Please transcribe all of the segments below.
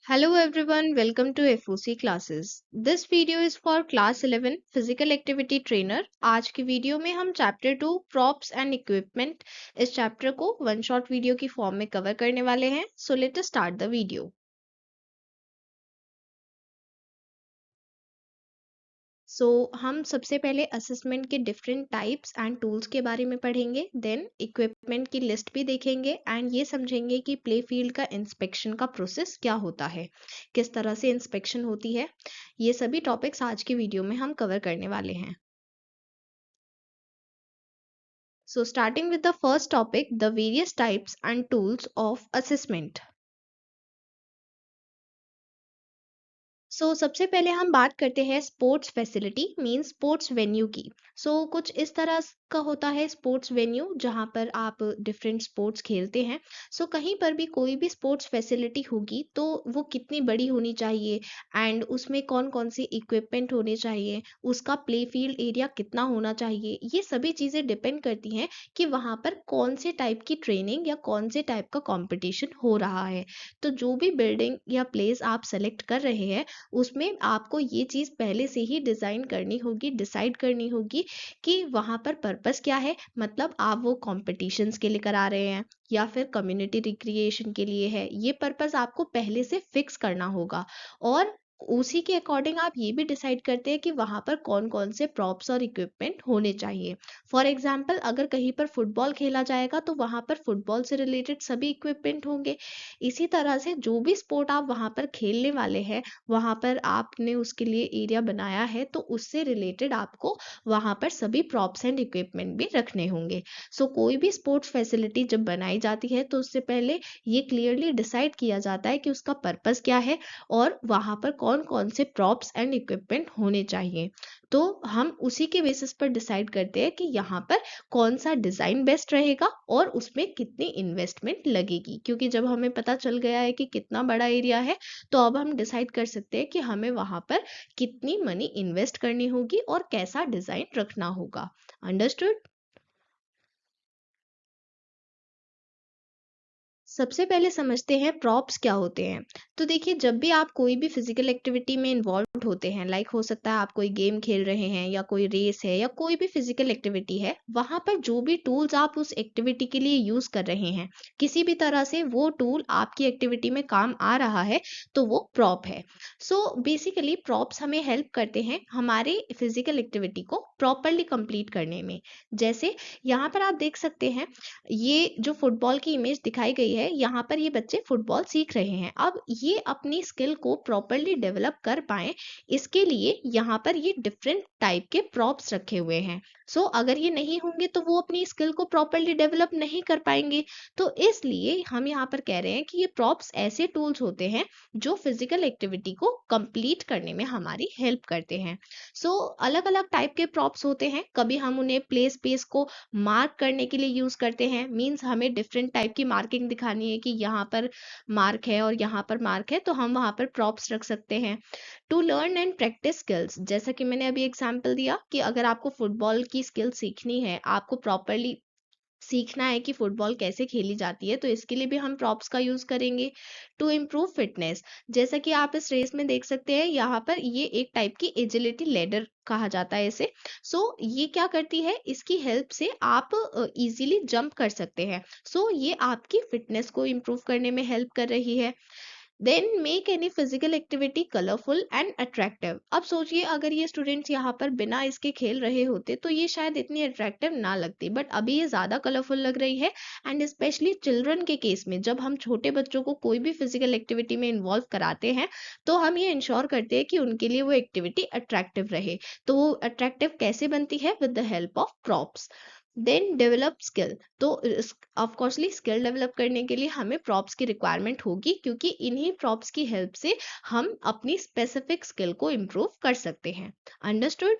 Hello everyone, welcome to FOC classes. This video is for class 11 physical activity trainer. आज की video में हम chapter 2 props and equipment इस chapter को one shot video की form में कवर करने वाले हैं. So let us start the video. हम सबसे पहले असेसमेंट के डिफरेंट टाइप्स एंड टूल्स के बारे में पढ़ेंगे, देन इक्विपमेंट की लिस्ट भी देखेंगे एंड ये समझेंगे कि प्ले फील्ड का इंस्पेक्शन का प्रोसेस क्या होता है, किस तरह से इंस्पेक्शन होती है. ये सभी टॉपिक्स आज की वीडियो में हम कवर करने वाले हैं. Starting with the first topic, the various types and tools of assessment. सबसे पहले हम बात करते हैं sports facility means sports venue की. कुछ इस तरह का होता है स्पोर्ट्स वेन्यू जहां पर आप डिफरेंट स्पोर्ट्स खेलते हैं. कहीं पर भी कोई भी स्पोर्ट्स फैसिलिटी होगी तो वो कितनी बड़ी होनी चाहिए एंड उसमें कौन कौन से इक्विपमेंट होने चाहिए, उसका प्ले फील्ड एरिया कितना होना चाहिए, ये सभी चीज़ें डिपेंड करती हैं कि वहाँ पर कौन से टाइप की ट्रेनिंग या कौन से टाइप का कंपटीशन हो रहा है. तो जो भी बिल्डिंग या प्लेस आप सेलेक्ट कर रहे हैं उसमें आपको ये चीज़ पहले से ही डिज़ाइन करनी होगी, डिसाइड करनी होगी कि वहाँ पर पर्पस क्या है. मतलब आप वो कॉम्पिटिशन्स के लिए करा रहे हैं या फिर कम्युनिटी रिक्रिएशन के लिए है, ये पर्पस आपको पहले से फिक्स करना होगा. और उसी के अकॉर्डिंग आप ये भी डिसाइड करते हैं कि वहाँ पर कौन कौन से प्रॉप्स और इक्विपमेंट होने चाहिए. फॉर एग्जाम्पल अगर कहीं पर फुटबॉल खेला जाएगा तो वहाँ पर फुटबॉल से रिलेटेड सभी इक्विपमेंट होंगे. इसी तरह से जो भी स्पोर्ट आप वहाँ पर खेलने वाले हैं, वहाँ पर आपने उसके लिए एरिया बनाया है तो उससे रिलेटेड आपको वहाँ पर सभी प्रॉप्स एंड इक्विपमेंट भी रखने होंगे. कोई भी स्पोर्ट्स फैसिलिटी जब बनाई जाती है तो उससे पहले ये क्लियरली डिसाइड किया जाता है कि उसका पर्पस क्या है और वहाँ पर कौन कौन से प्रॉप्स एंड इक्विपमेंट होने चाहिए. तो हम उसी के बेसिस पर डिसाइड करते हैं कि यहाँ पर कौन सा डिज़ाइन बेस्ट रहेगा और उसमें कितनी इन्वेस्टमेंट लगेगी. क्योंकि जब हमें पता चल गया है कि कितना बड़ा एरिया है तो अब हम डिसाइड कर सकते हैं कि हमें वहाँ पर कितनी मनी इन्वेस्ट करनी होगी और कैसा डिज़ाइन रखना होगा. अंडरस्टूड. सबसे पहले समझते हैं प्रॉप्स क्या होते हैं. तो देखिए जब भी आप कोई भी फिजिकल एक्टिविटी में इन्वॉल्व होते हैं, लाइक हो सकता है आप कोई गेम खेल रहे हैं या कोई रेस है या कोई भी फिजिकल एक्टिविटी है, वहां पर जो भी टूल्स आप उस एक्टिविटी के लिए यूज कर रहे हैं, किसी भी तरह से वो टूल आपकी एक्टिविटी में काम आ रहा है तो वो प्रॉप है. बेसिकली प्रॉप्स हमें हेल्प करते हैं हमारे फिजिकल एक्टिविटी को प्रॉपरली कंप्लीट करने में. जैसे यहाँ पर आप देख सकते हैं, ये जो फुटबॉल की इमेज दिखाई गई है, यहाँ पर ये बच्चे फुटबॉल सीख रहे हैं. अब ये अपनी स्किल को प्रॉपरली डेवलप कर पाए, इसके लिए यहाँ पर ये डिफरेंट टाइप के प्रॉप्स रखे हुए हैं. अगर ये नहीं होंगे तो वो अपनी स्किल को प्रॉपरली डेवलप नहीं कर पाएंगे. तो इसलिए हम यहाँ पर कह रहे हैं कि ये प्रॉप्स ऐसे टूल्स होते हैं जो फिजिकल एक्टिविटी को कंप्लीट करने में हमारी हेल्प करते हैं. अलग अलग टाइप के प्रॉप्स होते हैं. कभी हम उन्हें प्ले स्पेस को मार्क करने के लिए यूज करते हैं, मींस हमें डिफरेंट टाइप की मार्किंग दिखानी है कि यहाँ पर मार्क है और यहाँ पर मार्क है, तो हम वहाँ पर प्रॉप्स रख सकते हैं. To learn and practice skills, जैसा कि मैंने अभी एग्जांपल दिया कि अगर आपको फुटबॉल की स्किल सीखनी है, आपको प्रॉपरली सीखना है कि फुटबॉल कैसे खेली जाती है, तो इसके लिए भी हम प्रॉप्स का यूज करेंगे. टू इम्प्रूव फिटनेस, जैसा कि आप इस रेस में देख सकते हैं, यहाँ पर ये एक टाइप की एजिलिटी लेडर कहा जाता है इसे. ये क्या करती है, इसकी हेल्प से आप इजीली जंप कर सकते हैं. ये आपकी फिटनेस को इम्प्रूव करने में हेल्प कर रही है. Then make any physical activity colourful and attractive. अब सोचिए अगर ये स्टूडेंट्स यहाँ पर बिना इसके खेल रहे होते तो ये शायद इतनी अट्रैक्टिव ना लगती, बट अभी ये ज़्यादा कलरफुल लग रही है. एंड स्पेशली चिल्ड्रन के केस में जब हम छोटे बच्चों को कोई भी फिजिकल एक्टिविटी में इन्वॉल्व कराते हैं तो हम ये इंश्योर करते हैं कि उनके लिए वो एक्टिविटी अट्रैक्टिव रहे. तो वो अट्रैक्टिव कैसे बनती है, with the help of props. Then develop skill. तो ऑफ कोर्सली स्किल डेवलप करने के लिए हमें प्रॉप्स की रिक्वायरमेंट होगी, क्योंकि इन्हीं प्रॉप्स की हेल्प से हम अपनी स्पेसिफिक स्किल को इम्प्रूव कर सकते हैं. Understood.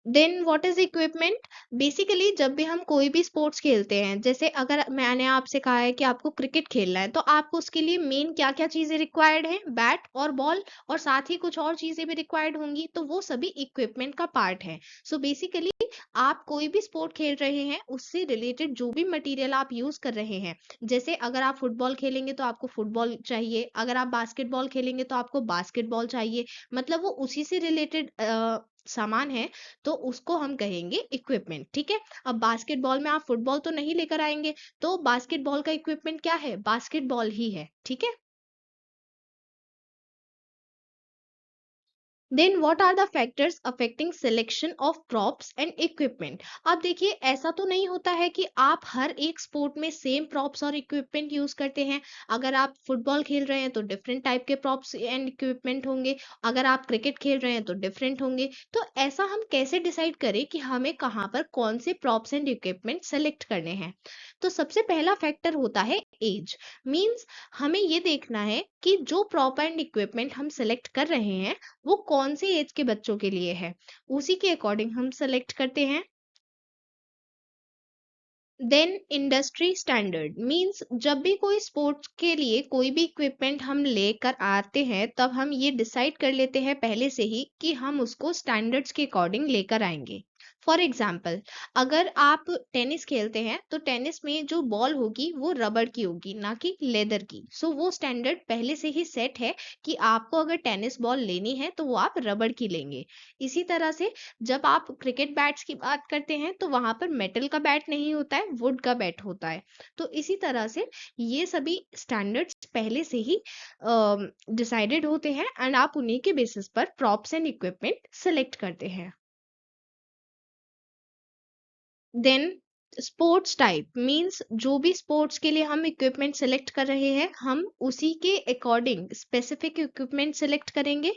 Then what is equipment? Basically जब भी हम कोई भी स्पोर्ट्स खेलते हैं, जैसे अगर मैंने आपसे कहा है कि आपको क्रिकेट खेलना है, तो आपको उसके लिए मेन क्या क्या चीजें रिक्वायर्ड है? बैट और बॉल, और साथ ही कुछ और चीजें भी रिक्वायर्ड होंगी, तो वो सभी इक्विपमेंट का पार्ट है। सो बेसिकली आप कोई भी स्पोर्ट खेल रहे हैं, उससे रिलेटेड जो भी मटेरियल आप यूज कर रहे हैं, जैसे अगर आप फुटबॉल खेलेंगे तो आपको फुटबॉल चाहिए, अगर आप बास्केटबॉल खेलेंगे तो आपको बास्केटबॉल चाहिए, मतलब वो उसी से रिलेटेड सामान है, तो उसको हम कहेंगे इक्विपमेंट। ठीक है। अब बास्केटबॉल में आप फुटबॉल तो नहीं लेकर आएंगे, तो बास्केटबॉल का इक्विपमेंट क्या है? बास्केटबॉल ही है। ठीक है। Then what are the factors affecting selection of props and equipment? अब देखिए, ऐसा तो नहीं होता है कि आप हर एक स्पोर्ट में सेम प्रॉप्स और इक्विपमेंट यूज करते हैं। अगर आप फुटबॉल खेल रहे हैं तो डिफरेंट टाइप के प्रॉप्स एंड इक्विपमेंट होंगे, अगर आप क्रिकेट खेल रहे हैं तो डिफरेंट होंगे। तो ऐसा हम कैसे डिसाइड करें कि हमें कहाँ पर कौन से प्रॉप्स एंड इक्विपमेंट सेलेक्ट करने हैं? तो सबसे पहला फैक्टर होता है एज। मीन्स हमें ये देखना है कि जो प्रॉप एंड इक्विपमेंट हम सेलेक्ट कर रहे हैं, वो कौन से एज के बच्चों के लिए है, उसी के अकॉर्डिंग हम सेलेक्ट करते हैं। देन इंडस्ट्री स्टैंडर्ड मींस जब भी कोई स्पोर्ट्स के लिए कोई भी इक्विपमेंट हम लेकर आते हैं, तब हम ये डिसाइड कर लेते हैं पहले से ही कि हम उसको स्टैंडर्ड्स के अकॉर्डिंग लेकर आएंगे। फॉर एग्जाम्पल, अगर आप टेनिस खेलते हैं तो टेनिस में जो बॉल होगी वो रबड़ की होगी, ना कि लेदर की। सो वो स्टैंडर्ड पहले से ही सेट है कि आपको अगर टेनिस बॉल लेनी है तो वो आप रबड़ की लेंगे। इसी तरह से जब आप क्रिकेट बैट्स की बात करते हैं, तो वहां पर मेटल का बैट नहीं होता है, वुड का बैट होता है। तो इसी तरह से ये सभी स्टैंडर्ड्स पहले से ही डिसाइडेड होते हैं, एंड आप उन्हीं के बेसिस पर प्रॉप्स एंड इक्विपमेंट सेलेक्ट करते हैं। देन स्पोर्ट्स टाइप मींस जो भी स्पोर्ट्स के लिए हम इक्विपमेंट सेलेक्ट कर रहे हैं, हम उसी के अकॉर्डिंग स्पेसिफिक इक्विपमेंट सेलेक्ट करेंगे।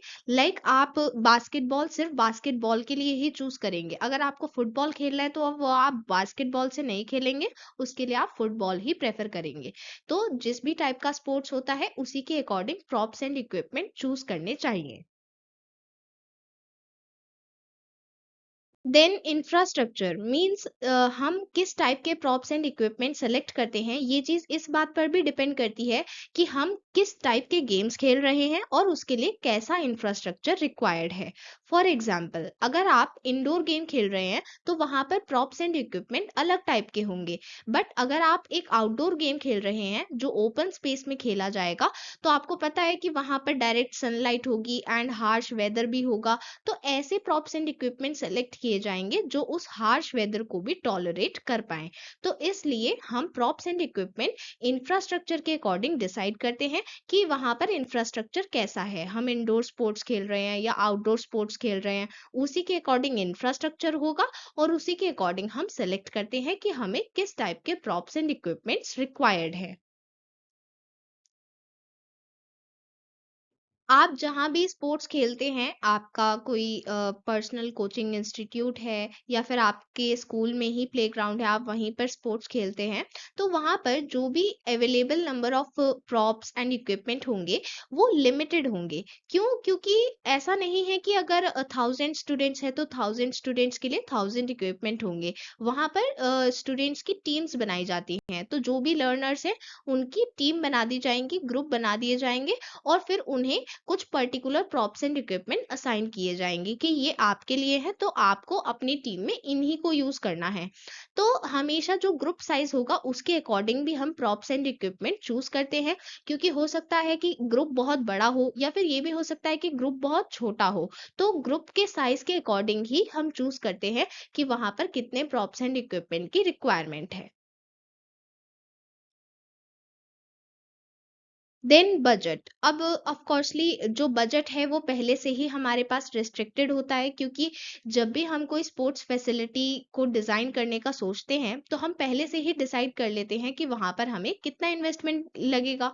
आप बास्केटबॉल सिर्फ बास्केटबॉल के लिए ही चूज करेंगे, अगर आपको फुटबॉल खेलना है तो अब वो आप बास्केटबॉल से नहीं खेलेंगे, उसके लिए आप फुटबॉल ही प्रेफर करेंगे। तो जिस भी टाइप का स्पोर्ट्स होता है, उसी के according props and equipment choose करने चाहिए। देन इंफ्रास्ट्रक्चर मींस हम किस टाइप के प्रॉप्स एंड इक्विपमेंट सेलेक्ट करते हैं, ये चीज इस बात पर भी डिपेंड करती है कि हम किस टाइप के गेम्स खेल रहे हैं और उसके लिए कैसा इंफ्रास्ट्रक्चर रिक्वायर्ड है। फॉर एग्जाम्पल, अगर आप इंडोर गेम खेल रहे हैं तो वहां पर प्रॉप्स एंड इक्विपमेंट अलग टाइप के होंगे। बट अगर आप एक आउटडोर गेम खेल रहे हैं जो ओपन स्पेस में खेला जाएगा, तो आपको पता है कि वहां पर डायरेक्ट सनलाइट होगी एंड हार्श वेदर भी होगा। तो ऐसे प्रॉप्स एंड इक्विपमेंट सेलेक्ट किए जाएंगे जो उस हार्श वेदर को भी टॉलरेट कर पाए। तो इसलिए हम प्रॉप्स एंड इक्विपमेंट इंफ्रास्ट्रक्चर के अकॉर्डिंग डिसाइड करते हैं कि वहां पर इंफ्रास्ट्रक्चर कैसा है। हम इंडोर स्पोर्ट्स खेल रहे हैं या आउटडोर स्पोर्ट्स खेल रहे हैं, उसी के अकॉर्डिंग इंफ्रास्ट्रक्चर होगा, और उसी के अकॉर्डिंग हम सेलेक्ट करते हैं कि हमें किस टाइप के प्रॉप्स एंड इक्विपमेंट्स रिक्वायर्ड है। आप जहाँ भी स्पोर्ट्स खेलते हैं, आपका कोई पर्सनल कोचिंग इंस्टीट्यूट है या फिर आपके स्कूल में ही प्लेग्राउंड है, आप वहीं पर स्पोर्ट्स खेलते हैं, तो वहाँ पर जो भी available number of props and equipment होंगे, वो लिमिटेड होंगे। क्यों? क्योंकि ऐसा नहीं है कि अगर 1000 स्टूडेंट्स है तो 1000 स्टूडेंट्स के लिए 1000 इक्विपमेंट होंगे। वहाँ पर स्टूडेंट्स की टीम्स बनाई जाती हैं, तो जो भी लर्नर्स हैं उनकी टीम बना दी जाएंगी, ग्रुप बना दिए जाएंगे, और फिर उन्हें कुछ particular props and equipment assign किए जाएंगे कि ये आपके लिए है, तो आपको अपनी टीम में इन्हीं को यूज करना है। तो हमेशा जो ग्रुप साइज होगा उसके अकॉर्डिंग भी हम प्रॉप्स एंड इक्विपमेंट चूज करते हैं, क्योंकि हो सकता है कि ग्रुप बहुत बड़ा हो या फिर ये भी हो सकता है कि ग्रुप बहुत छोटा हो। तो ग्रुप के साइज के अकॉर्डिंग ही हम चूज करते हैं कि वहां पर कितने प्रॉप्स एंड इक्विपमेंट की रिक्वायरमेंट है। Then budget. अब ऑफ कोर्सली जो बजट है वो पहले से ही हमारे पास रिस्ट्रिक्टेड होता है, क्योंकि जब भी हम कोई स्पोर्ट्स फैसिलिटी को डिजाइन करने का सोचते हैं, तो हम पहले से ही डिसाइड कर लेते हैं कि वहां पर हमें कितना इन्वेस्टमेंट लगेगा।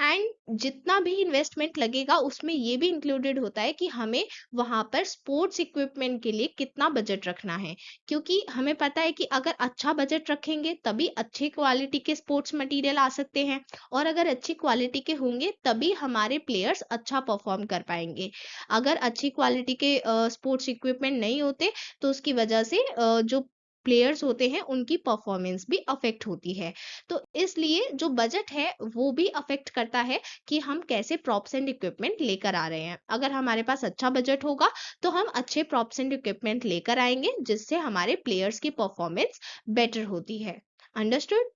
एंड जितना भी इन्वेस्टमेंट लगेगा उसमें ये भी इंक्लूडेड होता है कि हमें वहां पर स्पोर्ट्स इक्विपमेंट के लिए कितना बजट रखना है। क्योंकि हमें पता है कि अगर अच्छा बजट रखेंगे तभी अच्छी क्वालिटी के स्पोर्ट्स मटेरियल आ सकते हैं, और अगर अच्छी क्वालिटी के होंगे तभी हमारे प्लेयर्स अच्छा परफॉर्म कर पाएंगे। अगर अच्छी क्वालिटी के स्पोर्ट्स इक्विपमेंट नहीं होते तो उसकी वजह से जो प्लेयर्स होते हैं उनकी परफॉर्मेंस भी अफेक्ट होती है। तो इसलिए जो बजट है वो भी अफेक्ट करता है कि हम कैसे प्रॉप्स एंड इक्विपमेंट लेकर आ रहे हैं। अगर हमारे पास अच्छा बजट होगा तो हम अच्छे प्रॉप्स एंड इक्विपमेंट लेकर आएंगे जिससे हमारे प्लेयर्स की परफॉर्मेंस बेटर होती है। Understood?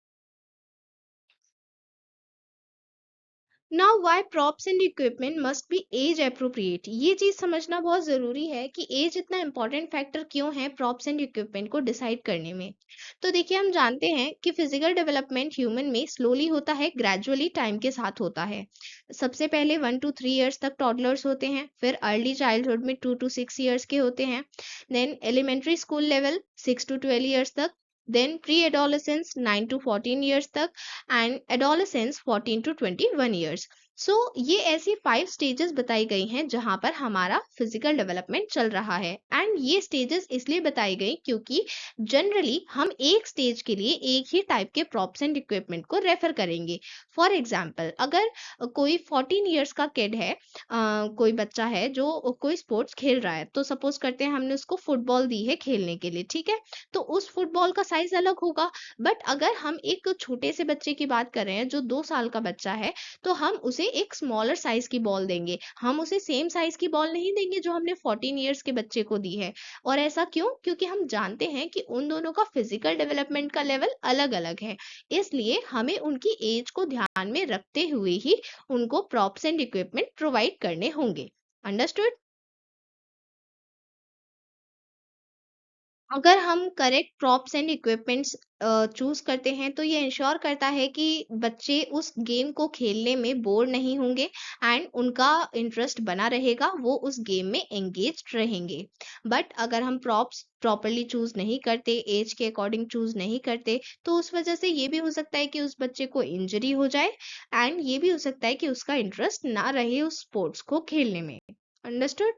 Now why props and equipment must be age appropriate, ये चीज समझना बहुत जरूरी है कि एज इतना इंपॉर्टेंट फैक्टर क्यों है प्रॉप्स एंड इक्विपमेंट को डिसाइड करने में। तो देखिए, हम जानते हैं कि फिजिकल डेवलपमेंट ह्यूमन में स्लोली होता है, ग्रेजुअली टाइम के साथ होता है। सबसे पहले 1 to 3 years तक टॉडलर्स होते हैं, फिर अर्ली चाइल्डहुड में 2 to 6 years के होते हैं, then elementary school level 6 to 12 years तक, then pre adolescence 9 to 14 years तक, and adolescence 14 to 21 years। So ये ऐसी 5 स्टेजेस बताई गई हैं जहां पर हमारा फिजिकल डेवलपमेंट चल रहा है। एंड ये स्टेजेस इसलिए बताई गई क्योंकि जनरली हम एक स्टेज के लिए एक ही टाइप के प्रॉप्स एंड इक्विपमेंट को रेफर करेंगे। फॉर एग्जाम्पल, अगर कोई 14 years का किड है, कोई बच्चा है जो कोई स्पोर्ट्स खेल रहा है, तो सपोज करते हैं हमने उसको फुटबॉल दी है खेलने के लिए, ठीक है, तो उस फुटबॉल का साइज अलग होगा। बट अगर हम एक छोटे से बच्चे की बात कर रहे हैं जो 2 साल का बच्चा है, तो हम उसे एक स्मॉलर साइज की बॉल देंगे, हम उसे सेम साइज की बॉल नहीं देंगे जो हमने 14 years के बच्चे को दी है। और ऐसा क्यों? क्योंकि हम जानते हैं कि उन दोनों का फिजिकल डेवलपमेंट का लेवल अलग अलग है। इसलिए हमें उनकी एज को ध्यान में रखते हुए ही उनको प्रॉप्स एंड इक्विपमेंट प्रोवाइड करने होंगे। अंडरस्टूड? अगर हम correct props and equipments choose करते हैं तो ये इंश्योर करता है कि बच्चे उस गेम को खेलने में बोर नहीं होंगे एंड उनका इंटरेस्ट बना रहेगा, वो उस गेम में एंगेज रहेंगे। बट अगर हम प्रॉप्स प्रॉपरली चूज नहीं करते, एज के अकॉर्डिंग चूज नहीं करते, तो उस वजह से ये भी हो सकता है कि उस बच्चे को इंजरी हो जाए एंड ये भी हो सकता है कि उसका इंटरेस्ट ना रहे उस स्पोर्ट्स को खेलने में। Understood?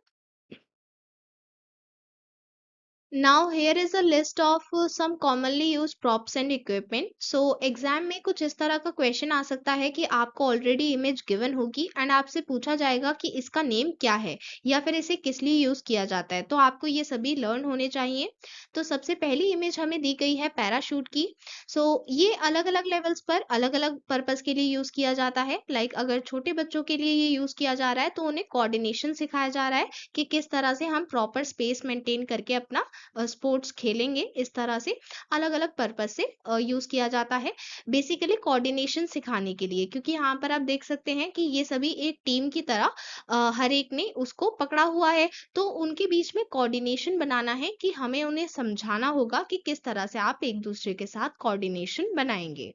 Now here is a list of some commonly used props and equipment. So exam में कुछ इस तरह का क्वेश्चन आ सकता है कि आपको ऑलरेडी इमेज गिवन होगी एंड आपसे पूछा जाएगा कि इसका नेम क्या है या फिर इसे किस लिए यूज किया जाता है, तो आपको ये सभी लर्न होने चाहिए। तो सबसे पहली इमेज हमें दी गई है पैराशूट की। सो ये अलग अलग लेवल्स पर अलग अलग पर्पस के लिए यूज किया जाता है। लाइक अगर छोटे बच्चों के लिए ये यूज किया जा रहा है तो उन्हें कोऑर्डिनेशन सिखाया जा रहा है कि किस तरह से हम प्रॉपर स्पेस मेंटेन करके अपना स्पोर्ट्स खेलेंगे। इस तरह से अलग अलग पर्पस से यूज किया जाता है, बेसिकली कोऑर्डिनेशन सिखाने के लिए। क्योंकि यहाँ पर आप देख सकते हैं कि ये सभी एक टीम की तरह हर एक ने उसको पकड़ा हुआ है, तो उनके बीच में कोऑर्डिनेशन बनाना है कि हमें उन्हें समझाना होगा कि किस तरह से आप एक दूसरे के साथ कोऑर्डिनेशन बनाएंगे।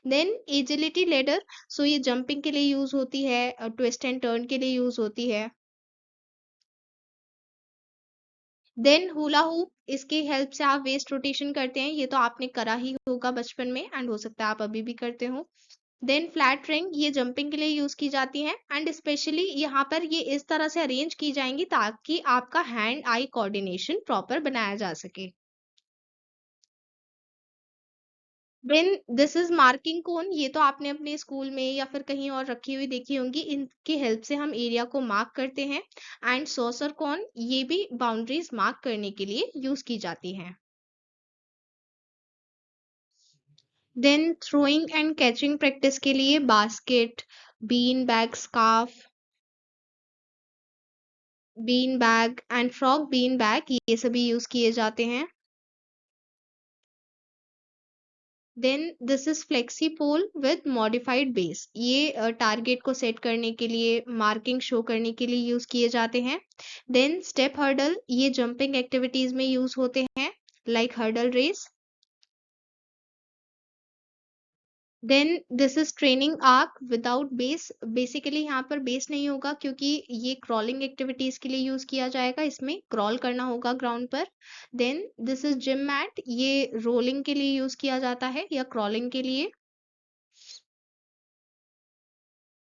देन एजिलिटी लेडर, सो ये जंपिंग के लिए यूज होती है, ट्विस्ट एंड टर्न के लिए यूज होती है। देन हुला हुप, इसकी हेल्प से आप वेस्ट रोटेशन करते हैं, ये तो आपने करा ही होगा बचपन में एंड हो सकता है आप अभी भी करते हो। देन फ्लैट रिंग, ये जंपिंग के लिए यूज की जाती है एंड स्पेशली यहाँ पर ये इस तरह से अरेंज की जाएंगी ताकि आपका हैंड आई कोऑर्डिनेशन प्रॉपर बनाया जा सके। देन दिस इज मार्किंग कोन, ये तो आपने अपने स्कूल में या फिर कहीं और रखी हुई देखी होंगी, इनकी हेल्प से हम एरिया को मार्क करते हैं। एंड सॉसर कॉन, ये भी बाउंड्रीज मार्क करने के लिए यूज की जाती हैं। Then throwing and catching practice के लिए basket, bean bag, scarf, bean bag and frock bean bag, ये सभी यूज किए जाते हैं। Then this is flexi pole with modified base, ये टारगेट को सेट करने के लिए, मार्किंग शो करने के लिए यूज किए जाते हैं। देन स्टेप हर्डल, ये जंपिंग एक्टिविटीज में यूज होते हैं, like hurdle race. Then this is training arc without base, basically यहाँ पर बेस नहीं होगा क्योंकि ये क्रॉलिंग एक्टिविटीज के लिए यूज किया जाएगा, इसमें क्रॉल करना होगा ग्राउंड पर। Then this is gym mat, ये रोलिंग के लिए यूज किया जाता है या क्रॉलिंग के लिए।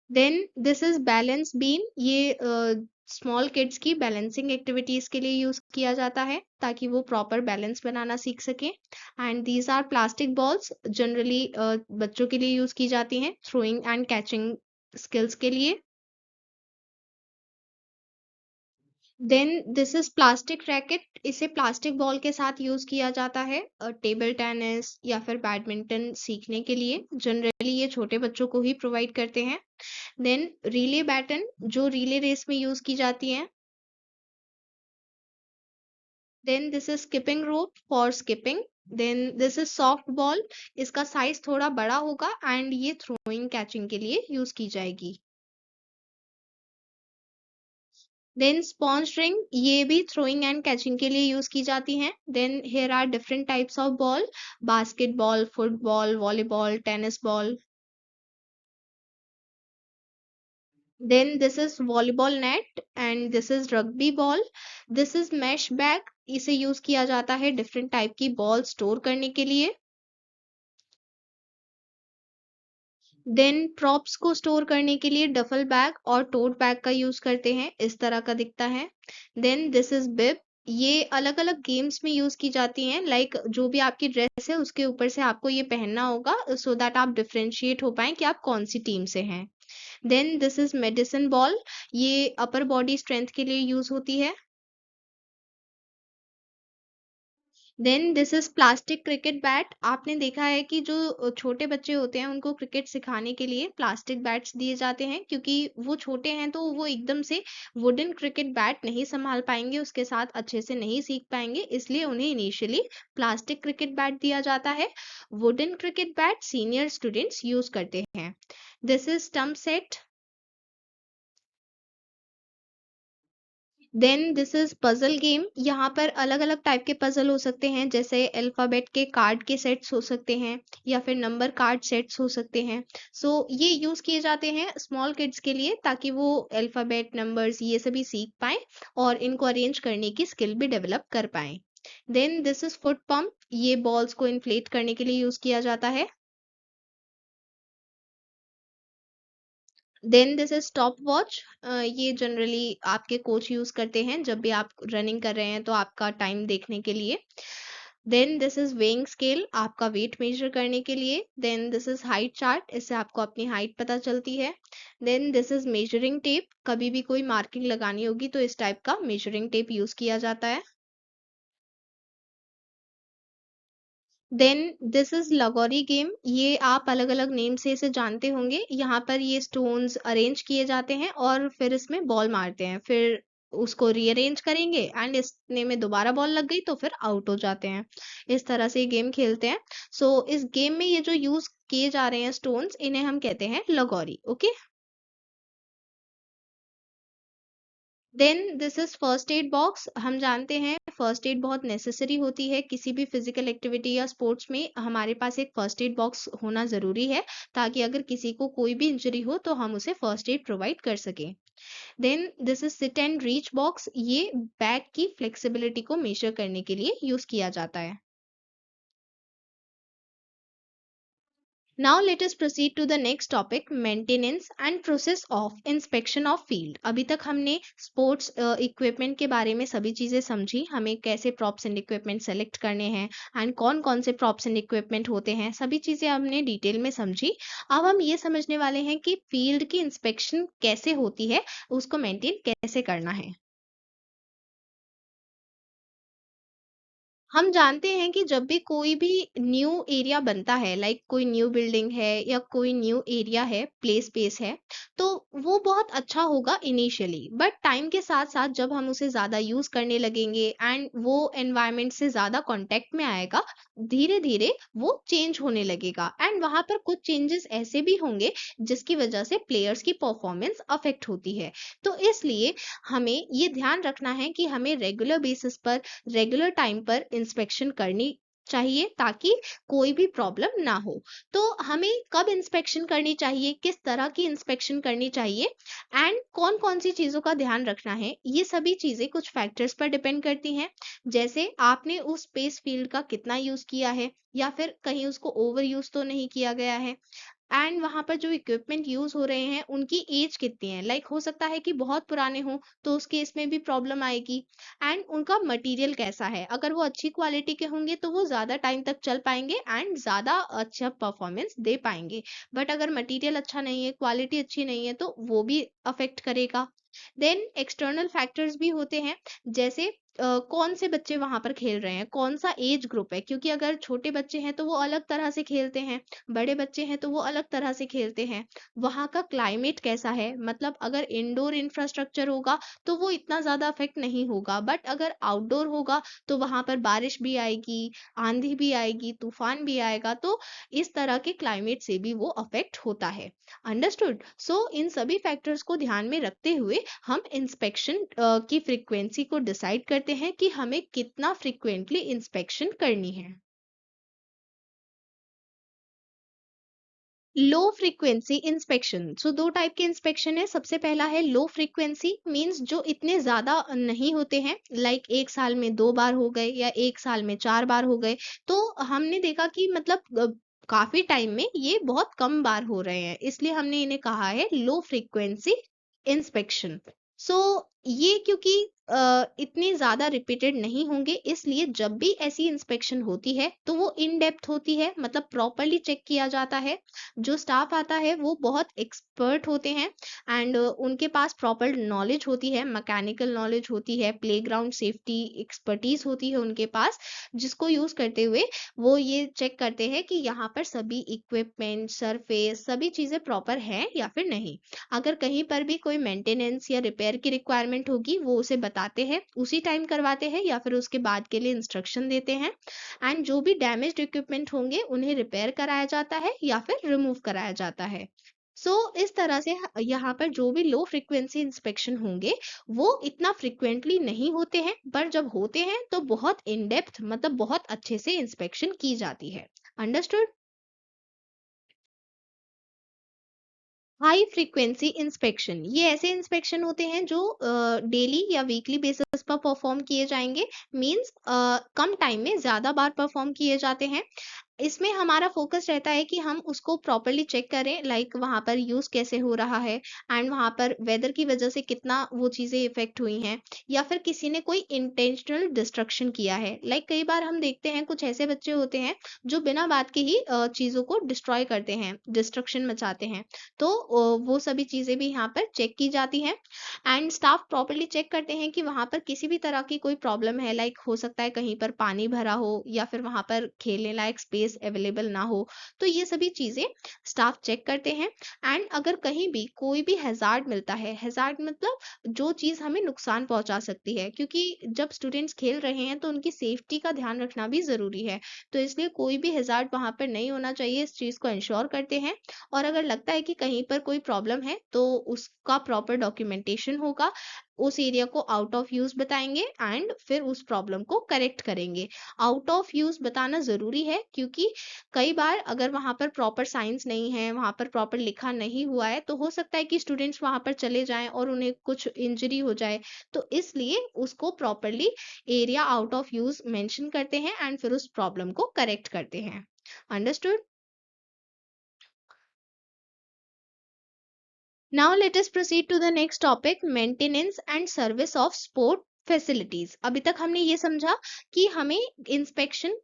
Then this is balance beam, ये स्मॉल किड्स की बैलेंसिंग एक्टिविटीज के लिए यूज किया जाता है ताकि वो प्रॉपर बैलेंस बनाना सीख सके। And these are plastic balls, generally बच्चों के लिए यूज की जाती हैं थ्रोइंग एंड कैचिंग स्किल्स के लिए। Then this is plastic racket, इसे प्लास्टिक बॉल के साथ यूज किया जाता है टेबल टेनिस या फिर बैडमिंटन सीखने के लिए। जनरली ये छोटे बच्चों को ही प्रोवाइड करते हैं। देन रिले बैटन, जो रिले रेस में यूज की जाती है। Then this is skipping rope for skipping. Then this is soft ball, इसका साइज थोड़ा बड़ा होगा एंड ये थ्रोइंग कैचिंग के लिए यूज की जाएगी। देन स्पॉन्ज रिंग, ये भी थ्रोइंग एंड कैचिंग के लिए यूज की जाती हैं। Then here are different types of ball, basketball, football, volleyball, tennis ball. Then this is volleyball net and this is rugby ball. This is mesh bag, इसे use किया जाता है different type की बॉल स्टोर करने के लिए। Then props को store करने के लिए डफल बैग और टोट बैग का यूज करते हैं, इस तरह का दिखता है। देन दिस इज बिब, ये अलग अलग गेम्स में यूज की जाती हैं। लाइक जो भी आपकी ड्रेस है उसके ऊपर से आपको ये पहनना होगा सो दैट आप डिफरेंशिएट हो पाए कि आप कौन सी टीम से हैं। Then this is medicine ball, ये अपर बॉडी स्ट्रेंथ के लिए यूज होती है। Then this is plastic cricket bat, आपने देखा है कि जो छोटे बच्चे होते हैं उनको क्रिकेट सिखाने के लिए प्लास्टिक बैट्स दिए जाते हैं, क्योंकि वो छोटे हैं तो वो एकदम से वुडन क्रिकेट बैट नहीं संभाल पाएंगे, उसके साथ अच्छे से नहीं सीख पाएंगे, इसलिए उन्हें इनिशियली प्लास्टिक क्रिकेट बैट दिया जाता है। Wooden cricket bat senior students use करते हैं। This is stump set. Then this is puzzle game, यहाँ पर अलग अलग टाइप के पजल हो सकते हैं, जैसे अल्फाबेट के कार्ड के सेट्स हो सकते हैं या फिर नंबर कार्ड सेट्स हो सकते हैं। सो ये यूज किए जाते हैं स्मॉल किड्स के लिए, ताकि वो अल्फाबेट नंबर्स ये सभी सीख पाएं और इनको अरेंज करने की स्किल भी डेवलप कर पाएं। Then this is foot pump, ये बॉल्स को इन्फ्लेट करने के लिए यूज किया जाता है। Then this is stopwatch, ये जनरली आपके कोच यूज करते हैं जब भी आप रनिंग कर रहे हैं तो आपका टाइम देखने के लिए। Then this is weighing scale, आपका वेट मेजर करने के लिए। Then this is height chart, इससे आपको अपनी हाइट पता चलती है। Then this is measuring tape, कभी भी कोई मार्किंग लगानी होगी तो इस टाइप का मेजरिंग टेप यूज किया जाता है। देन दिस इज लगोरी गेम, ये आप अलग अलग नेम से इसे जानते होंगे। यहाँ पर ये स्टोन्स अरेंज किए जाते हैं और फिर इसमें बॉल मारते हैं, फिर उसको रीअरेंज करेंगे एंड इसने में दोबारा बॉल लग गई तो फिर आउट हो जाते हैं। इस तरह से ये गेम खेलते हैं। सो इस गेम में ये जो यूज किए जा रहे हैं स्टोन्स, इन्हें हम कहते हैं लगोरी। Okay. Then this is first aid box, हम जानते हैं फर्स्ट एड बहुत नेसेसरी होती है किसी भी फिजिकल एक्टिविटी या स्पोर्ट्स में, हमारे पास एक फर्स्ट एड बॉक्स होना जरूरी है, ताकि अगर किसी को कोई भी इंजरी हो तो हम उसे फर्स्ट एड प्रोवाइड कर सकें। Then this is sit and reach box, ये बैक की फ्लेक्सिबिलिटी को मेजर करने के लिए यूज किया जाता है। Now let us proceed to the next topic, maintenance and process of inspection of field. अभी तक हमने स्पोर्ट्स इक्विपमेंट के बारे में सभी चीज़ें समझी, हमें कैसे प्रॉप्स एंड इक्विपमेंट सेलेक्ट करने हैं एंड कौन कौन से प्रॉप्स एंड इक्विपमेंट होते हैं, सभी चीज़ें हमने डिटेल में समझी। अब हम ये समझने वाले हैं कि फील्ड की इंस्पेक्शन कैसे होती है, उसको मेंटेन कैसे करना है। हम जानते हैं कि जब भी कोई भी न्यू एरिया बनता है, लाइक कोई न्यू बिल्डिंग है या कोई न्यू एरिया है, प्ले स्पेस है, तो वो बहुत अच्छा होगा इनिशियली, बट टाइम के साथ साथ जब हम उसे ज्यादा यूज करने लगेंगे एंड वो एनवायरनमेंट से ज्यादा कांटेक्ट में आएगा, धीरे धीरे वो चेंज होने लगेगा एंड वहां पर कुछ चेंजेस ऐसे भी होंगे जिसकी वजह से प्लेयर्स की परफॉर्मेंस अफेक्ट होती है। तो इसलिए हमें ये ध्यान रखना है कि हमें रेगुलर बेसिस पर, रेगुलर टाइम पर इंस्पेक्शन करनी चाहिए, ताकि कोई भी प्रॉब्लम ना हो। तो हमें कब इंस्पेक्शन करनी चाहिए, किस तरह की इंस्पेक्शन करनी चाहिए एंड कौन कौन सी चीजों का ध्यान रखना है, ये सभी चीजें कुछ फैक्टर्स पर डिपेंड करती हैं। जैसे आपने उस स्पेस फील्ड का कितना यूज किया है, या फिर कहीं उसको ओवर यूज तो नहीं किया गया है, एंड वहाँ पर जो इक्विपमेंट यूज़ हो रहे हैं उनकी एज कितनी है, लाइक हो सकता है कि बहुत पुराने हों तो उस केस में भी प्रॉब्लम आएगी। एंड उनका मटेरियल कैसा है, अगर वो अच्छी क्वालिटी के होंगे तो वो ज़्यादा टाइम तक चल पाएंगे एंड ज़्यादा अच्छा परफॉर्मेंस दे पाएंगे। बट अगर मटेरियल अच्छा नहीं है, क्वालिटी अच्छी नहीं है, तो वो भी अफेक्ट करेगा। देन एक्सटर्नल फैक्टर्स भी होते हैं, जैसे कौन से बच्चे वहां पर खेल रहे हैं, कौन सा एज ग्रुप है, क्योंकि अगर छोटे बच्चे हैं तो वो अलग तरह से खेलते हैं, बड़े बच्चे हैं तो वो अलग तरह से खेलते हैं। वहाँ का क्लाइमेट कैसा है, मतलब अगर इंडोर इंफ्रास्ट्रक्चर होगा तो वो इतना ज़्यादा अफेक्ट नहीं होगा, बट अगर आउटडोर होगा तो वहाँ पर बारिश भी आएगी, आंधी भी आएगी, तूफान भी आएगा, तो इस तरह के क्लाइमेट से भी वो अफेक्ट होता है। अंडरस्टूड। सो इन सभी फैक्टर्स को ध्यान में रखते हुए हम इंस्पेक्शन की फ्रीक्वेंसी को डिसाइड करते हैं कि हमें कितना फ्रीक्वेंटली इंस्पेक्शन करनी है। लो फ्रीक्वेंसी इंस्पेक्शन, सो दो टाइप के इंस्पेक्शन है। सबसे पहला है लो फ्रीक्वेंसी, मींस जो इतने ज्यादा नहीं होते हैं, लाइक एक साल में 2 बार हो गए या एक साल में 4 बार हो गए। तो हमने देखा कि मतलब काफी टाइम में ये बहुत कम बार हो रहे हैं, इसलिए हमने इन्हें कहा है लो फ्रीक्वेंसी इंस्पेक्शन। सो ये क्योंकि इतने ज्यादा रिपीटेड नहीं होंगे, इसलिए जब भी ऐसी इंस्पेक्शन होती है तो वो इन डेप्थ होती है, मतलब प्रॉपरली चेक किया जाता है। जो स्टाफ आता है वो बहुत एक्सपर्ट होते हैं एंड उनके पास प्रॉपर नॉलेज होती है, मैकेनिकल नॉलेज होती है, प्लेग्राउंड सेफ्टी एक्सपर्टीज होती है उनके पास, जिसको यूज करते हुए वो ये चेक करते हैं कि यहाँ पर सभी इक्विपमेंट, सरफेस, सभी चीजें प्रॉपर हैं या फिर नहीं। अगर कहीं पर भी कोई मेंटेनेंस या रिपेयर की रिक्वायरमेंट होगी वो उसे बताते हैं, उसी टाइम करवाते हैं या फिर उसके बाद के लिए इंस्ट्रक्शन देते हैं। एंड जो भी डैमेज्ड इक्विपमेंट होंगे उन्हें रिपेयर कराया जाता है या फिर रिमूव कराया जाता है। सो इस तरह से यहाँ पर जो भी लो फ्रिक्वेंसी इंस्पेक्शन होंगे वो इतना फ्रिक्वेंटली नहीं होते हैं, पर जब होते हैं तो बहुत इन डेप्थ, मतलब बहुत अच्छे से इंस्पेक्शन की जाती है। अंडरस्टूड। हाई फ्रीक्वेंसी इंस्पेक्शन, ये ऐसे इंस्पेक्शन होते हैं जो डेली या वीकली बेसिस पर परफॉर्म किए जाएंगे, मींस कम टाइम में ज्यादा बार परफॉर्म किए जाते हैं। इसमें हमारा फोकस रहता है कि हम उसको प्रॉपरली चेक करें, लाइक वहां पर यूज कैसे हो रहा है एंड वहां पर वेदर की वजह से कितना वो चीजें इफेक्ट हुई हैं, या फिर किसी ने कोई इंटेंशनल डिस्ट्रक्शन किया है। लाइक कई बार हम देखते हैं कुछ ऐसे बच्चे होते हैं जो बिना बात के ही चीजों को डिस्ट्रॉय करते हैं, डिस्ट्रक्शन मचाते हैं। तो वो सभी चीजें भी यहाँ पर चेक की जाती हैं एंड स्टाफ प्रॉपरली चेक करते हैं कि वहां पर किसी भी तरह की कोई प्रॉब्लम है, लाइक हो सकता है कहीं पर पानी भरा हो या फिर वहां पर खेलने लायक स्पेस अवेलेबल ना हो। तो ये सभी चीजें स्टाफ चेक करते हैं। एंड अगर कहीं भी कोई भी हैजार्ड मिलता है, हैजार्ड मतलब जो चीज हमें नुकसान पहुंचा सकती है, क्योंकि जब स्टूडेंट्स खेल रहे हैं तो उनकी सेफ्टी का ध्यान रखना भी जरूरी है, तो इसलिए कोई भी हैजार्ड वहां पर नहीं होना चाहिए, इस चीज को इंश्योर करते हैं। और अगर लगता है कि कहीं पर कोई प्रॉब्लम है तो उसका प्रॉपर डॉक्यूमेंटेशन होगा, उस एरिया को आउट ऑफ यूज बताएंगे एंड फिर उस प्रॉब्लम को करेक्ट करेंगे। आउट ऑफ यूज बताना जरूरी है, क्योंकि कई बार अगर वहां पर प्रॉपर साइंस नहीं है, वहां पर प्रॉपर लिखा नहीं हुआ है, तो हो सकता है कि स्टूडेंट्स वहां पर चले जाएं और उन्हें कुछ इंजरी हो जाए। तो इसलिए उसको properly area out of use mention करते हैं एंड फिर उस प्रॉब्लम को करेक्ट करते हैं। Understood. Now let us proceed to the next topic, maintenance and service of sport facilities। अभी तक हमने ये समझा कि हमें इंस्पेक्शन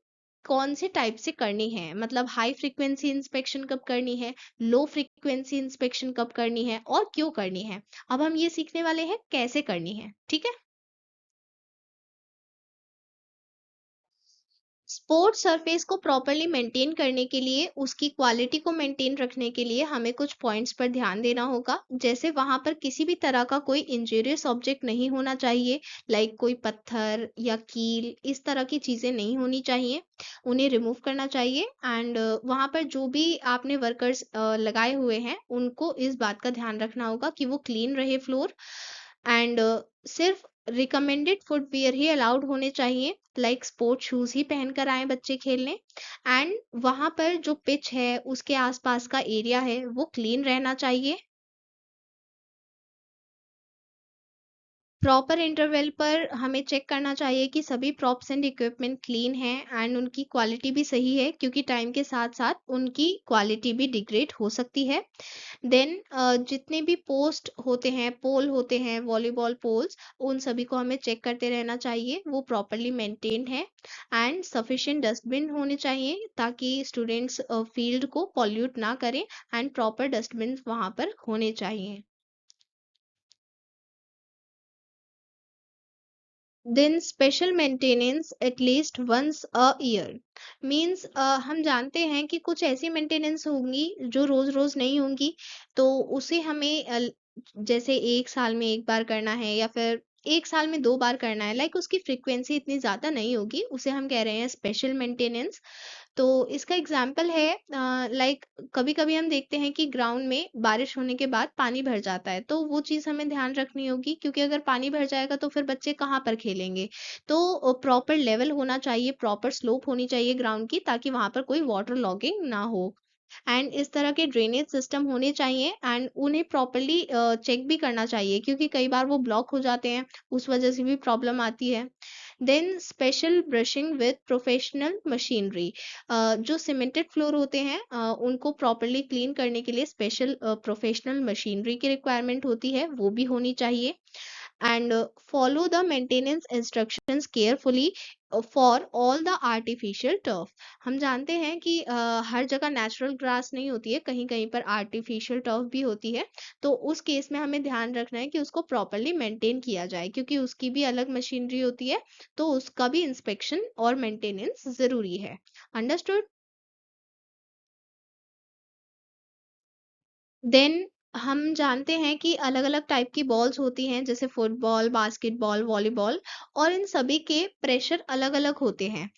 कौन से टाइप से करनी है, मतलब हाई फ्रीक्वेंसी इंस्पेक्शन कब करनी है, लो फ्रीक्वेंसी इंस्पेक्शन कब करनी है और क्यों करनी है। अब हम ये सीखने वाले हैं कैसे करनी है, ठीक है। स्पोर्ट्स सरफेस को प्रॉपरली मेंटेन करने के लिए, उसकी क्वालिटी को मेंटेन रखने के लिए हमें कुछ पॉइंट्स पर ध्यान देना होगा, जैसे वहां पर किसी भी तरह का कोई इंजूरियस ऑब्जेक्ट नहीं होना चाहिए, लाइक कोई पत्थर या कील, इस तरह की चीजें नहीं होनी चाहिए, उन्हें रिमूव करना चाहिए। एंड वहां पर जो भी आपने वर्कर्स लगाए हुए हैं उनको इस बात का ध्यान रखना होगा कि वो क्लीन रहे फ्लोर। एंड सिर्फ रिकमेंडेड फुटवियर ही अलाउड होने चाहिए, लाइक स्पोर्ट शूज ही पहनकर आए बच्चे खेलने। एंड वहां पर जो पिच है उसके आसपास का एरिया है वो क्लीन रहना चाहिए। प्रॉपर इंटरवल पर हमें चेक करना चाहिए कि सभी प्रॉप्स एंड इक्विपमेंट क्लीन हैं एंड उनकी क्वालिटी भी सही है, क्योंकि टाइम के साथ-साथ उनकी क्वालिटी भी डिग्रेड हो सकती है। देन जितने भी पोस्ट होते हैं, पोल होते हैं, वॉलीबॉल पोल्स, उन सभी को हमें चेक करते रहना चाहिए, वो प्रॉपर्ली मेंटेन्ड है एंड सफिशिएंट डस्टबिन होने चाहिए ताकि स्टूडेंट्स फील्ड को पॉल्यूट ना करें एंड प्रॉपर डस्टबिन वहाँ पर होने चाहिए। Then special maintenance at least once a year, means हम जानते हैं कि कुछ ऐसी मेंटेनेंस होंगी जो रोज रोज नहीं होंगी, तो उसे हमें जैसे एक साल में एक बार करना है या फिर एक साल में दो बार करना है, लाइक उसकी फ्रीक्वेंसी इतनी ज्यादा नहीं होगी, उसे हम कह रहे हैं स्पेशल मेंटेनेंस। तो इसका एग्जाम्पल है, लाइक कभी-कभी हम देखते हैं कि ग्राउंड में बारिश होने के बाद पानी भर जाता है, तो वो चीज़ हमें ध्यान रखनी होगी, क्योंकि अगर पानी भर जाएगा तो फिर बच्चे कहाँ पर खेलेंगे। तो प्रॉपर लेवल होना चाहिए, प्रॉपर स्लोप होनी चाहिए ग्राउंड की, ताकि वहाँ पर कोई वाटर लॉगिंग ना हो। एंड इस तरह के ड्रेनेज सिस्टम होने चाहिए एंड उन्हें प्रॉपर्ली चेक भी करना चाहिए, क्योंकि कई बार वो ब्लॉक हो जाते हैं, उस वजह से भी प्रॉब्लम आती है। Then special brushing with professional machinery, जो सीमेंटेड फ्लोर होते हैं उनको प्रॉपर्ली क्लीन करने के लिए स्पेशल प्रोफेशनल मशीनरी की रिक्वायरमेंट होती है, वो भी होनी चाहिए। And follow the maintenance instructions carefully for all the artificial turf. हम जानते हैं कि हर जगह नेचुरल ग्रास नहीं होती है, कहीं कहीं पर आर्टिफिशियल टर्फ भी होती है, तो उस केस में हमें ध्यान रखना है कि उसको प्रॉपर्ली मेंटेन किया जाए, क्योंकि उसकी भी अलग मशीनरी होती है, तो उसका भी इंस्पेक्शन और मेंटेनेंस जरूरी है। अंडरस्टूड? देन हम जानते हैं कि अलग-अलग टाइप की बॉल्स होती हैं, जैसे फुटबॉल, बास्केटबॉल, वॉलीबॉल, और इन सभी के प्रेशर अलग-अलग होते हैं।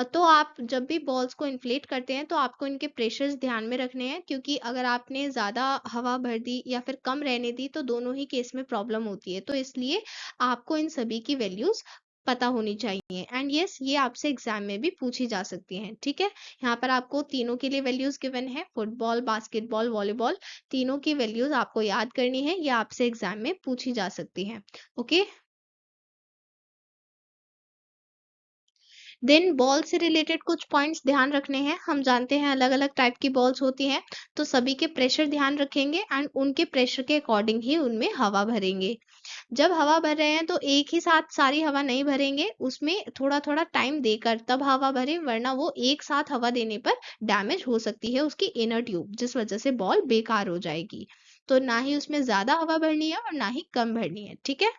तो आप जब भी बॉल्स को इन्फ्लेट करते हैं तो आपको इनके प्रेशर्स ध्यान में रखने हैं, क्योंकि अगर आपने ज़्यादा हवा भर दी या फिर कम रहने दी तो दोनों ही केस में प्रॉब्लम होती है। तो इसलिए आपको इन सभी की वैल्यूज़ पता होनी चाहिए एंड यस, ये आपसे एग्ज़ाम में भी पूछी जा सकती हैं, ठीक है? यहाँ पर आपको तीनों के लिए वैल्यूज़ गिवन है, फुटबॉल, बास्केटबॉल, वॉलीबॉल, तीनों की वैल्यूज आपको याद करनी है, ये आपसे एग्जाम में पूछी जा सकती हैं। ओके। देन बॉल से रिलेटेड कुछ पॉइंट्स ध्यान रखने हैं। हम जानते हैं अलग अलग टाइप की बॉल्स होती हैं, तो सभी के प्रेशर ध्यान रखेंगे एंड उनके प्रेशर के अकॉर्डिंग ही उनमें हवा भरेंगे। जब हवा भर रहे हैं तो एक ही साथ सारी हवा नहीं भरेंगे, उसमें थोड़ा थोड़ा टाइम देकर तब हवा भरें, वरना वो एक साथ हवा देने पर डैमेज हो सकती है उसकी इनर ट्यूब, जिस वजह से बॉल बेकार हो जाएगी। तो ना ही उसमें ज्यादा हवा भरनी है और ना ही कम भरनी है, ठीक है?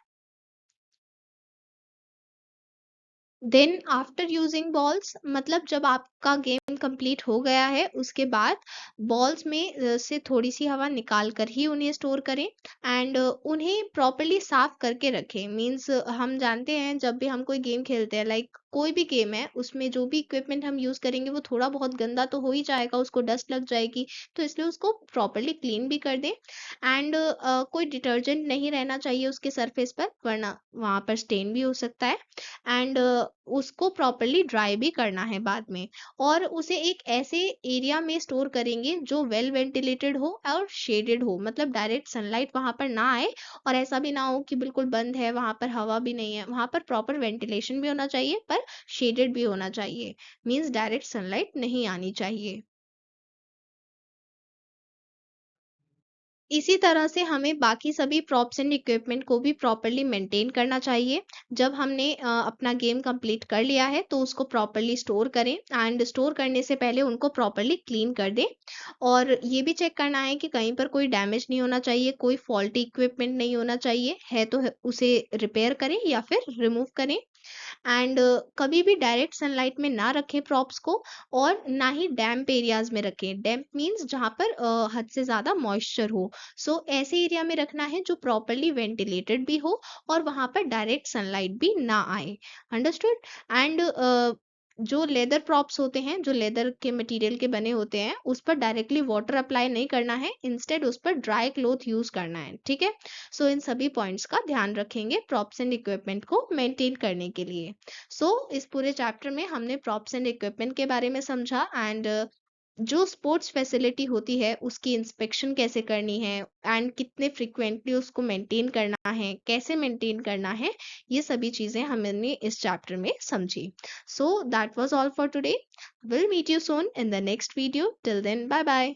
देन आफ्टर यूजिंग बॉल्स, मतलब जब आपका गेम कंप्लीट हो गया है उसके बाद बॉल्स में से थोड़ी सी हवा निकाल कर ही उन्हें स्टोर करें एंड उन्हें प्रॉपरली साफ करके रखें। मींस हम जानते हैं जब भी हम कोई गेम खेलते हैं, लाइक कोई भी गेम है, उसमें जो भी इक्विपमेंट हम यूज करेंगे वो थोड़ा बहुत गंदा तो हो ही जाएगा, उसको डस्ट लग जाएगी, तो इसलिए उसको प्रॉपरली क्लीन भी कर दें एंड कोई डिटर्जेंट नहीं रहना चाहिए उसके सरफेस पर, वरना वहां पर स्टेन भी हो सकता है एंड उसको प्रॉपरली ड्राई भी करना है बाद में, और उसे एक ऐसे एरिया में स्टोर करेंगे जो वेल वेंटिलेटेड हो और शेडेड हो, मतलब डायरेक्ट सनलाइट वहां पर ना आए, और ऐसा भी ना हो कि बिल्कुल बंद है, वहां पर हवा भी नहीं है, वहां पर प्रॉपर वेंटिलेशन भी होना चाहिए पर शेडेड भी होना चाहिए, मीन्स डायरेक्ट सनलाइट नहीं आनी चाहिए। इसी तरह से हमें बाकी सभी प्रॉप्स एंड इक्विपमेंट को भी प्रॉपर्ली मेंटेन करना चाहिए। जब हमने अपना गेम कंप्लीट कर लिया है तो उसको प्रॉपर्ली स्टोर करें एंड स्टोर करने से पहले उनको प्रॉपर्ली क्लीन कर दें, और ये भी चेक करना है कि कहीं पर कोई डैमेज नहीं होना चाहिए, कोई फॉल्टी इक्विपमेंट नहीं होना चाहिए, है तो उसे रिपेयर करें या फिर रिमूव करें एंड कभी भी डायरेक्ट सनलाइट में ना रखें प्रॉप्स को, और ना ही डैम्प एरियाज में रखें। डैम्प मीन्स जहाँ पर हद से ज्यादा मॉइस्चर हो, सो ऐसे एरिया में रखना है जो प्रॉपरली वेंटिलेटेड भी हो और वहां पर डायरेक्ट सनलाइट भी ना आए। अंडरस्टूड? एंड जो लेदर प्रॉप्स होते हैं, जो लेदर के मटेरियल के बने होते हैं, उस पर डायरेक्टली वाटर अप्लाई नहीं करना है, इंस्टेड उस पर ड्राई क्लोथ यूज करना है, ठीक है? सो इन सभी पॉइंट्स का ध्यान रखेंगे प्रॉप्स एंड इक्विपमेंट को मेंटेन करने के लिए। सो इस पूरे चैप्टर में हमने प्रॉप्स एंड इक्विपमेंट के बारे में समझा एंड जो स्पोर्ट्स फैसिलिटी होती है उसकी इंस्पेक्शन कैसे करनी है एंड कितने फ्रिक्वेंटली उसको मेंटेन करना है, कैसे मेंटेन करना है, ये सभी चीज़ें हमने इस चैप्टर में समझी। So that was all for today. Will meet you soon in the next video. Till then bye bye.